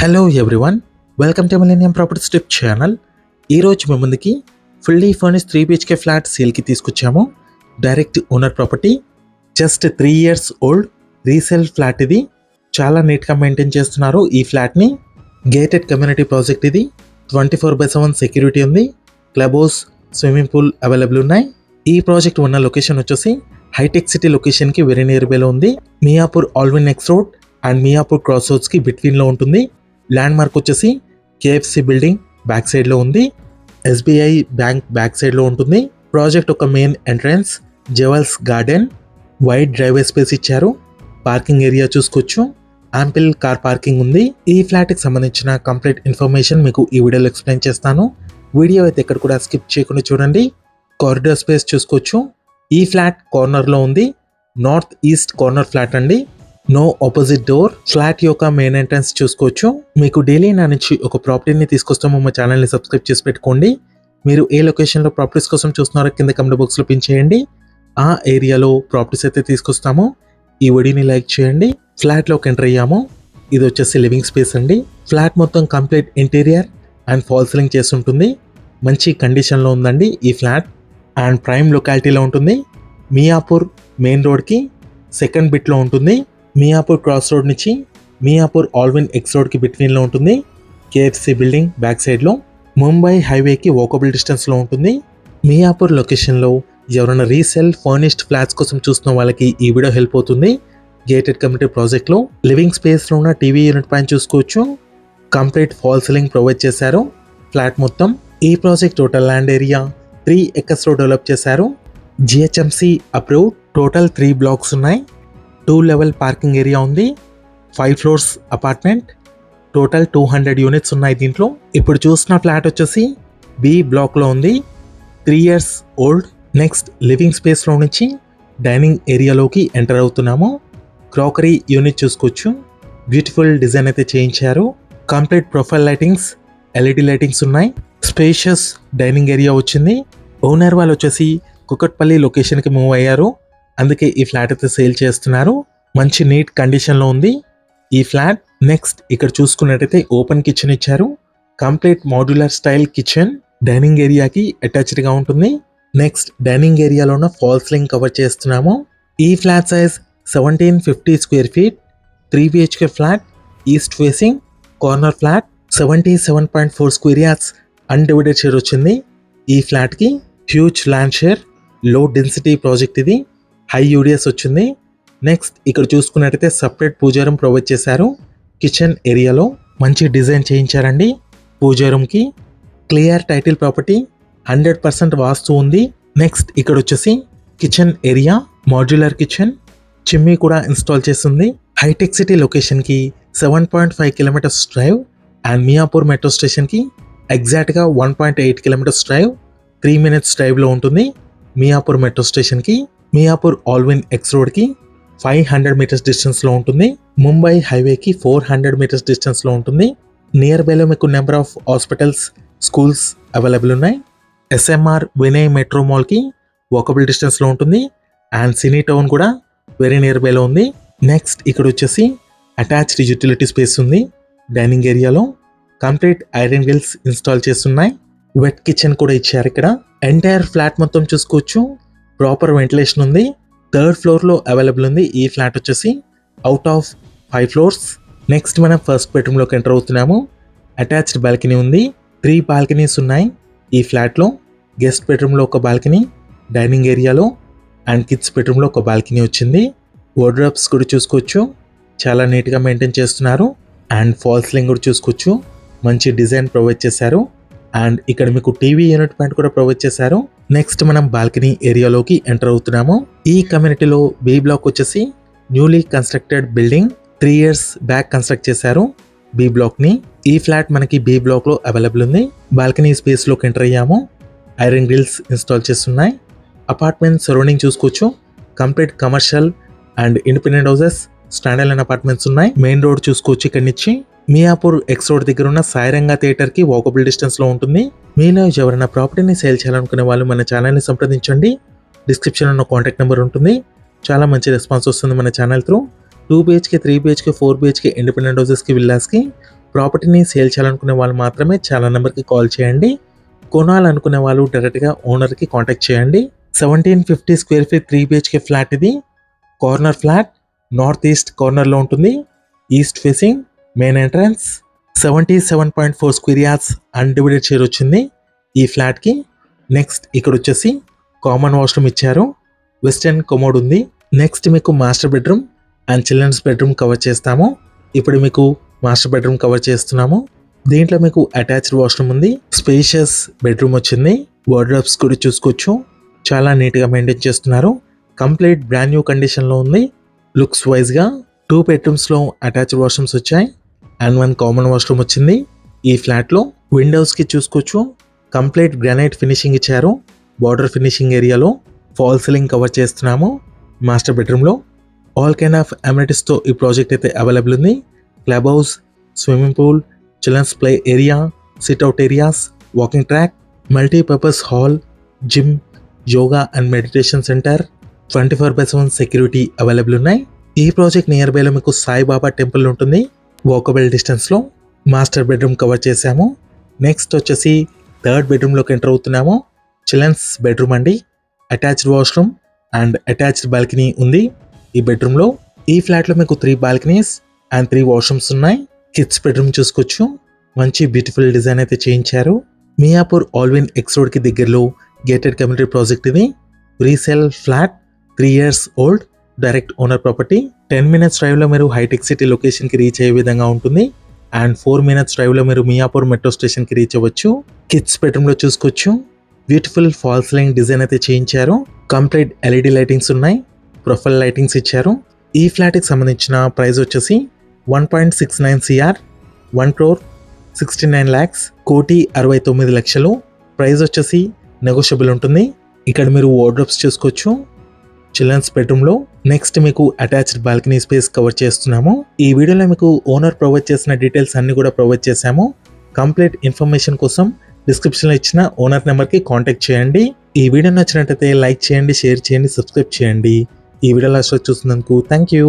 Hello everyone, welcome to millennium properties tip channel. ఈరోజు మీ ముందుకి fully furnished 3 BHK flat సేల్కి తీసుకొచ్చాము. Direct owner property, just 3 years old resale flat. ఇది చాలా నీట్గా మెయింటైన్ చేస్తున్నారు. ఈ ఫ్లాట్ని గేటెడ్ కమ్యూనిటీ ప్రాజెక్ట్. ఇది 24/7 సెక్యూరిటీ ఉంది. Club house, swimming pool available ఉన్నాయి. ఈ ప్రాజెక్ట్ ఉన్న లొకేషన్ వచ్చేసి హైటెక్ సిటీ లొకేషన్కి వెరీ నియర్ బైలో ఉంది. Miyapur Allwyn X road and Miyapur cross రోడ్స్కి బిట్వీన్లో ఉంటుంది. ల్యాండ్ మార్క్ వచ్చేసి KFC బిల్డింగ్ బ్యాక్ సైడ్లో ఉంది. SBI బ్యాంక్ బ్యాక్ సైడ్లో ఉంటుంది. ప్రాజెక్ట్ ఒక main entrance, jewels garden, wide driveway space ఇచ్చారు. పార్కింగ్ ఏరియా చూసుకోవచ్చు. యాంపిల్ కార్ పార్కింగ్ ఉంది. ఈ ఫ్లాట్కి సంబంధించిన కంప్లీట్ ఇన్ఫర్మేషన్ మీకు ఈ వీడియోలో ఎక్స్ప్లెయిన్ చేస్తాను. వీడియో అయితే ఎక్కడ కూడా స్కిప్ చేయకుండా చూడండి. కారిడార్ స్పేస్ చూసుకోవచ్చు. ఈ ఫ్లాట్ కార్నర్లో ఉంది. నార్త్ ఈస్ట్ కార్నర్ ఫ్లాట్ అండి. No opposite door. ఫ్లాట్ యొక్క మెయిన్ ఎంట్రన్స్ చూసుకోవచ్చు. మీకు డైలీ నా నుంచి ఒక ప్రాపర్టీని తీసుకొస్తాము. మా ఛానల్ని సబ్స్క్రైబ్ చేసి పెట్టుకోండి. మీరు ఏ లొకేషన్లో ప్రాపర్టీస్ కోసం చూస్తున్నారో కింద కమెంట్ బాక్స్లో పిన్ చేయండి. ఆ ఏరియాలో ప్రాపర్టీస్ అయితే తీసుకొస్తాము. ఈ వీడియోని లైక్ చేయండి. ఫ్లాట్లోకి ఎంటర్ అయ్యాము. ఇది వచ్చేసి లివింగ్ స్పేస్ అండి. ఫ్లాట్ మొత్తం complete interior and fall ceiling చేసి ఉంటుంది. మంచి కండిషన్లో ఉందండి ఈ ఫ్లాట్. అండ్ ప్రైమ్ లొకాలిటీలో ఉంటుంది. మియాపూర్ మెయిన్ రోడ్కి సెకండ్ బిట్లో ఉంటుంది. మియాపూర్ క్రాస్ రోడ్ నుంచి మియాపూర్ ఆల్విన్ ఎక్స్ రోడ్కి బిట్వీన్లో ఉంటుంది. KFC బిల్డింగ్ బ్యాక్ సైడ్లో. ముంబై హైవేకి వాకబుల్ డిస్టెన్స్లో ఉంటుంది. మియాపూర్ లొకేషన్లో ఎవరైనా రీసేల్ ఫర్నిష్డ్ ఫ్లాట్స్ కోసం చూస్తున్న వాళ్ళకి ఈ వీడియో హెల్ప్ అవుతుంది. గేటెడ్ కమ్యూనిటీ ప్రాజెక్ట్లో లివింగ్ స్పేస్లో ఉన్న టీవీ యూనిట్ పైన చూసుకోవచ్చు. కంప్లీట్ ఫాల్ సీలింగ్ ప్రొవైడ్ చేశారు ఫ్లాట్ మొత్తం. ఈ project total land area 3 acres develop చేశారు. GHMC approve. టోటల్ 3 blocks ఉన్నాయి. 2 level పార్కింగ్ ఏరియా ఉంది. 5 floors అపార్ట్మెంట్. టోటల్ 200 units ఉన్నాయి దీంట్లో. ఇప్పుడు చూసిన ఫ్లాట్ వచ్చేసి B బ్లాక్లో ఉంది. 3 years ఓల్డ్. నెక్స్ట్ లివింగ్ స్పేస్లో నుంచి డైనింగ్ ఏరియాలోకి ఎంటర్ అవుతున్నాము. క్రాకరీ యూనిట్ చూసుకోవచ్చు. బ్యూటిఫుల్ డిజైన్ అయితే చేయించారు. Complete profile lightings, LED lightings ఉన్నాయి. స్పేషియస్ డైనింగ్ ఏరియా వచ్చింది. ఓనర్ వాళ్ళు వచ్చేసి కుకట్పల్లి లొకేషన్కి మూవ్ అయ్యారు. అందుకే ఈ ఫ్లాట్ అయితే సేల్ చేస్తున్నారు. మంచి నీట్ కండిషన్లో ఉంది ఈ ఫ్లాట్. నెక్స్ట్ ఇక్కడ చూసుకున్నట్టయితే ఓపెన్ కిచెన్ ఇచ్చారు. Complete modular style kitchen dining ఏరియాకి అటాచ్డ్గా ఉంటుంది. నెక్స్ట్ డైనింగ్ ఏరియాలో ఉన్న ఫాల్ సీలింగ్ కవర్ చేస్తున్నాము. ఈ flat size 1750 square feet, 3 BHK flat, east facing corner flat. 77.4 square yards undivided share వచ్చింది ఈ ఫ్లాట్కి. Huge land share, low density project ఇది. హై UDS వచ్చింది. నెక్స్ట్ ఇక్కడ చూసుకున్నట్టయితే సపరేట్ పూజా రూమ్ ప్రొవైడ్ చేశారు. కిచెన్ ఏరియాలో మంచి డిజైన్ చేయించారండి పూజా రూమ్కి. క్లియర్ టైటిల్ ప్రాపర్టీ, 100% వాస్తు ఉంది. నెక్స్ట్ ఇక్కడ వచ్చేసి kitchen area, modular kitchen, chimney కూడా ఇన్స్టాల్ చేస్తుంది. హైటెక్ సిటీ లొకేషన్కి 7.5 kilometers drive and Miyapur metro స్టేషన్కి ఎగ్జాక్ట్గా 1.8 kilometers డ్రైవ్. 3 minutes డ్రైవ్లో ఉంటుంది మియాపూర్ మెట్రో స్టేషన్కి. మియాపూర్ ఆల్విన్ ఎక్స్ రోడ్కి 500 meters డిస్టెన్స్లో ఉంటుంది. ముంబై హైవేకి 400 meters డిస్టెన్స్లో ఉంటుంది. నియర్ బైలో మీకు number of hospitals, schools available ఉన్నాయి. SMR వినయ్ మెట్రో మాల్కి వాకబుల్ డిస్టెన్స్లో ఉంటుంది. అండ్ సినీ టౌన్ కూడా వెరీ నియర్ బైలో ఉంది. నెక్స్ట్ ఇక్కడ వచ్చేసి అటాచ్డ్ యూటిలిటీ స్పేస్ ఉంది డైనింగ్ ఏరియాలో. కంప్లీట్ ఐరన్ గ్రిల్స్ ఇన్స్టాల్ చేస్తున్నాయి. వెట్ కిచెన్ కూడా ఇచ్చారు ఇక్కడ. ఎంటైర్ ఫ్లాట్ మొత్తం చూసుకోవచ్చు. ప్రాపర్ వెంటిలేషన్ ఉంది. 3rd floorలో అవైలబుల్ ఉంది ఈ ఫ్లాట్ వచ్చేసి. Out of 5 floors. నెక్స్ట్ మనం ఫస్ట్ బెడ్రూమ్లోకి ఎంటర్ అవుతున్నాము. అటాచ్డ్ బాల్కనీ ఉంది. 3 balconies ఉన్నాయి ఈ ఫ్లాట్లో. గెస్ట్ బెడ్రూమ్లో ఒక బాల్కనీ, డైనింగ్ ఏరియాలో అండ్ కిడ్స్ బెడ్రూమ్లో ఒక బాల్కనీ వచ్చింది. వార్డ్రోబ్స్ కూడా చూసుకోవచ్చు. చాలా నీట్గా మెయింటైన్ చేస్తున్నారు. అండ్ ఫాల్ సీలింగ్ కూడా చూసుకోవచ్చు. మంచి డిజైన్ ప్రొవైడ్ చేశారు. అండ్ ఇక్కడ మీకు టీవీ యూనిట్ పాయింట్ కూడా ప్రొవైడ్ చేశారు. నెక్స్ట్ మనం బాల్కనీ ఏరియాలోకి ఎంటర్ అవుతున్నాము. ఈ కమ్యూనిటీలో B బ్లాక్ వచ్చేసి newly constructed building. 3 years back construct చేశారు B బ్లాక్ని. ఈ ఫ్లాట్ మనకి B బ్లాక్లో అవైలబుల్ ఉంది. బాల్కనీ స్పేస్లోకి ఎంటర్ అయ్యాము. ఐరన్ గ్రిల్స్ ఇన్స్టాల్ చేస్తున్నాయి. అపార్ట్మెంట్ సరౌండింగ్ చూసుకోవచ్చు. Complete commercial and independent houses, standard line apartments ఉన్నాయి. మెయిన్ రోడ్ చూసుకోవచ్చు. ఇక్కడి నుంచి మియాపూర్ ఎక్స్ రోడ్ దగ్గర ఉన్న సాయిరంగా థియేటర్కి వాకబుల్ డిస్టెన్స్లో ఉంటుంది. మీలో ఎవరైనా ప్రాపర్టీని సేల్ చేయాలనుకునే వాళ్ళు మన ఛానల్ని సంప్రదించండి. డిస్క్రిప్షన్లో ఉన్న కాంటాక్ట్ నెంబర్ ఉంటుంది. చాలా మంచి రెస్పాన్స్ వస్తుంది మన channel through. 2 BHK, 3 BHK, 4 BHK independent హౌసెస్కి, విల్లాస్కి ప్రాపర్టీని సేల్ చేయాలనుకునే వాళ్ళు మాత్రమే చాలా నెంబర్కి కాల్ చేయండి. కొనాలనుకునే వాళ్ళు డైరెక్ట్గా ఓనర్కి కాంటాక్ట్ చేయండి. 1750 స్క్వేర్ ఫీట్ 3 BHK ఫ్లాట్ ఇది. కార్నర్ ఫ్లాట్, నార్త్ ఈస్ట్ కార్నర్లో ఉంటుంది. East facing, main entrance, 77.4 square yards undivided share వచ్చింది ఈ ఫ్లాట్కి. నెక్స్ట్ ఇక్కడ వచ్చేసి కామన్ వాష్రూమ్ ఇచ్చారు, వెస్టర్న్ కమోడ్ ఉంది. నెక్స్ట్ మీకు master bedroom and children's bedroom cover చేస్తాము. ఇప్పుడు మీకు మాస్టర్ బెడ్రూమ్ కవర్ చేస్తున్నాము. దీంట్లో మీకు అటాచ్డ్ వాష్రూమ్ ఉంది, స్పేషియస్ బెడ్రూమ్ వచ్చింది. వార్డ్రోబ్స్ కూడా చూసుకోవచ్చు, చాలా నీట్గా మెయింటైన్ చేస్తున్నారు. కంప్లీట్ బ్రాండ్ న్యూ కండిషన్లో ఉంది. లుక్స్ వైజ్గా 2 బెడ్రూమ్స్లో అటాచ్డ్ వాష్రూమ్స్ వచ్చాయి అండ్ 1 కామన్ వాష్రూమ్ వచ్చింది. ఈ ఫ్లాట్లో విండోస్కి చూసుకోవచ్చు, కంప్లీట్ గ్రానైట్ ఫినిషింగ్ ఇచ్చారు. బార్డర్ ఫినిషింగ్ ఏరియాలో ఫాల్ సీలింగ్ కవర్ చేస్తున్నాము. మాస్టర్ బెడ్రూమ్లో ఆల్ కైండ్ ఆఫ్ అమ్యూనిటీస్తో ఈ ప్రాజెక్ట్ అయితే అవైలబుల్ ఉంది. Club house, swimming pool, children's play area, sit out areas, walking track, multipurpose hall, gym, yoga and meditation centre, 24/7 security available ఉన్నాయి. ఈ ప్రాజెక్ట్ నియర్ బైలో మీకు సాయిబాబా టెంపుల్ ఉంటుంది. వాకబుల్ డిస్టెన్స్లో మాస్టర్ బెడ్రూమ్ కవర్ చేశాము. నెక్స్ట్ వచ్చేసి 3rd బెడ్రూమ్లోకి ఎంటర్ అవుతున్నాము. చిల్డ్రన్స్ బెడ్రూమ్ అండి. Attached washroom and attached balcony ఉంది ఈ బెడ్రూమ్లో. ఈ ఫ్లాట్లో మీకు 3 బాల్కనీస్ అండ్ 3 వాష్రూమ్స్ ఉన్నాయి. కిడ్స్ బెడ్రూమ్ చూసుకోవచ్చు, మంచి బ్యూటిఫుల్ డిజైన్ అయితే చేయించారు. మియాపూర్ ఆల్విన్ ఎక్స్ రోడ్కి దగ్గరలో గేటెడ్ కమ్యూనిటీ ప్రాజెక్ట్ ఇది. Resale flat, 3 years old, direct owner property. 10 minutes డ్రైవ్లో మీరు హైటెక్ సిటీ లొకేషన్కి రీచ్ అయ్యే విధంగా ఉంటుంది అండ్ 4 minutes డ్రైవ్లో మీరు మియాపూర్ మెట్రో స్టేషన్కి రీచ్ అవ్వచ్చు. కిడ్స్ బెడ్రూమ్లో చూసుకోవచ్చు, బ్యూటిఫుల్ ఫాల్ సీలింగ్ డిజైన్ అయితే చేయించారు. కంప్లీట్ LED లైటింగ్స్ ఉన్నాయి, ప్రొఫైల్ లైటింగ్స్ ఇచ్చారు. ఈ ఫ్లాట్కి సంబంధించిన ప్రైస్ వచ్చేసి 1.69 CR, 1,69 lakhs, 1,69,00,000. ప్రైస్ వచ్చేసి నెగోషియబుల్ ఉంటుంది. ఇక్కడ మీరు వార్డ్రోబ్స్ చూసుకోవచ్చు చిల్డ్రన్స్ బెడ్రూమ్లో. నెక్స్ట్ మీకు అటాచ్డ్ బాల్కనీ స్పేస్ కవర్ చేస్తున్నాము. ఈ వీడియోలో మీకు ఓనర్ ప్రొవైడ్ చేసిన డీటెయిల్స్ అన్ని కూడా ప్రొవైడ్ చేశాము. కంప్లీట్ ఇన్ఫర్మేషన్ కోసం డిస్క్రిప్షన్లో ఇచ్చిన ఓనర్ నెంబర్కి కాంటాక్ట్ చేయండి. ఈ వీడియో నచ్చినట్టయితే లైక్ చేయండి, షేర్ చేయండి, సబ్స్క్రైబ్ చేయండి. ఈ వీడియో లాస్ట్లో చూసినందుకు థ్యాంక్ యూ.